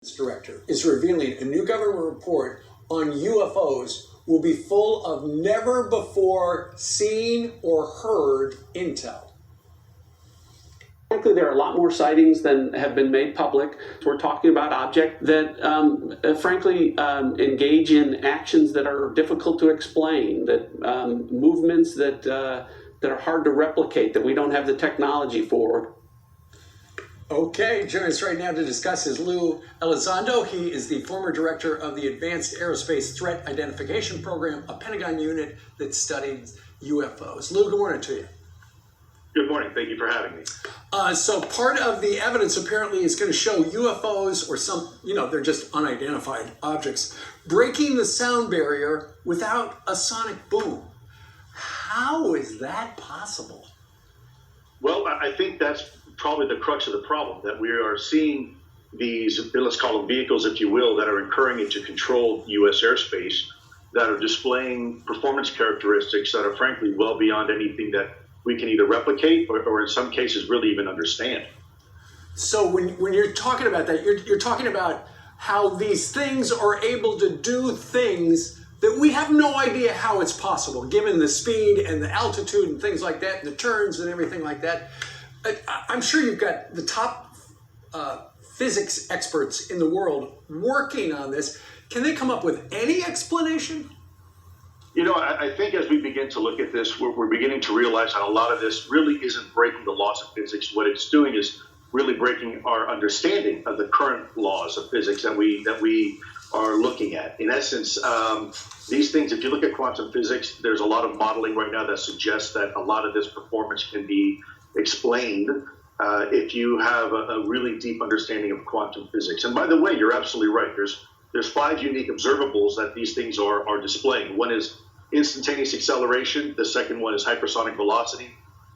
Director is revealing a new government report on UFOs will be full of never before seen or heard intel. Frankly, there are a lot more sightings than have been made public. We're talking about objects that, engage in actions that are difficult to explain, that movements that are hard to replicate, that we don't have the technology for. Okay, joining us right now to discuss is Lou Elizondo. He is the former director of the Advanced Aerospace Threat Identification Program, a Pentagon unit that studies UFOs. Lou, good morning to you. Good morning. Thank you for having me. So part of the evidence apparently is going to show UFOs or some, they're just unidentified objects, breaking the sound barrier without a sonic boom. How is that possible? Well, I think that's probably the crux of the problem, that we are seeing these, let's call them vehicles, if you will, that are incurring into controlled U.S. airspace, that are displaying performance characteristics that are frankly well beyond anything that we can either replicate or in some cases really even understand. So when you're talking about that, you're talking about how these things are able to do things that we have no idea how it's possible, given the speed and the altitude and things like that, and the turns and everything like that. I'm sure you've got the top physics experts in the world working on this. Can they come up with any explanation? I think as we begin to look at this, we're beginning to realize that a lot of this really isn't breaking the laws of physics. What it's doing is really breaking our understanding of the current laws of physics that we are looking at. In essence, these things, if you look at quantum physics, there's a lot of modeling right now that suggests that a lot of this performance can be explained if you have a really deep understanding of quantum physics. And by the way, you're absolutely right. There's 5 unique observables that these things are displaying. One is instantaneous acceleration. The second one is hypersonic velocity.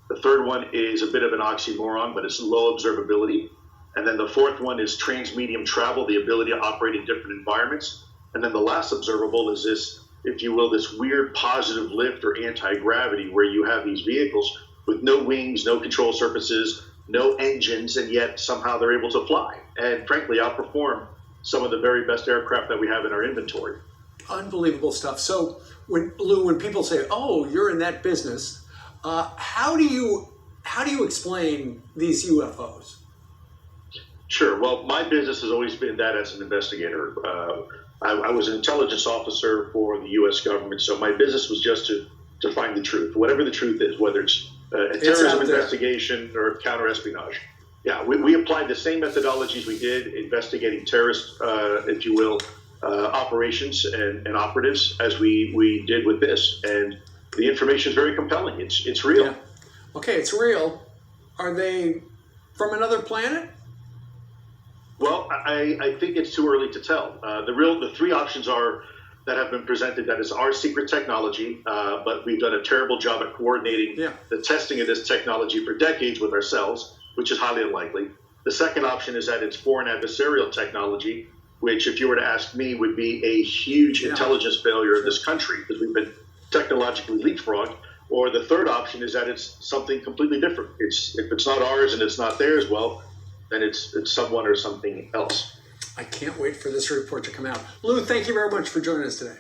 The third one is a bit of an oxymoron, but it's low observability. And then the fourth one is transmedium travel, the ability to operate in different environments. And then the last observable is this, if you will, this weird positive lift or anti-gravity, where you have these vehicles with no wings, no control surfaces, no engines, and yet somehow they're able to fly and frankly outperform some of the very best aircraft that we have in our inventory. Unbelievable stuff. So when people say, "Oh, you're in that business," how do you explain these UFOs? Sure. Well, my business has always been that as an investigator. I was an intelligence officer for the U.S. government, so my business was just to find the truth, whatever the truth is, whether it's a terrorism investigation or counter-espionage. Yeah, we applied the same methodologies we did investigating terrorist, if you will, operations and operatives as we did with this. And the information is very compelling. It's real. Yeah. Okay, it's real. Are they from another planet? Well, I think it's too early to tell. The 3 options that have been presented, that is our secret technology, but we've done a terrible job at coordinating the testing of this technology for decades with ourselves, which is highly unlikely. The second option is that it's foreign adversarial technology, which, if you were to ask me, would be a huge intelligence failure of this country because we've been technologically leapfrogged. Or the third option is that it's something completely different. If it's not ours and it's not theirs, well, then it's someone or something else. I can't wait for this report to come out. Lou, thank you very much for joining us today.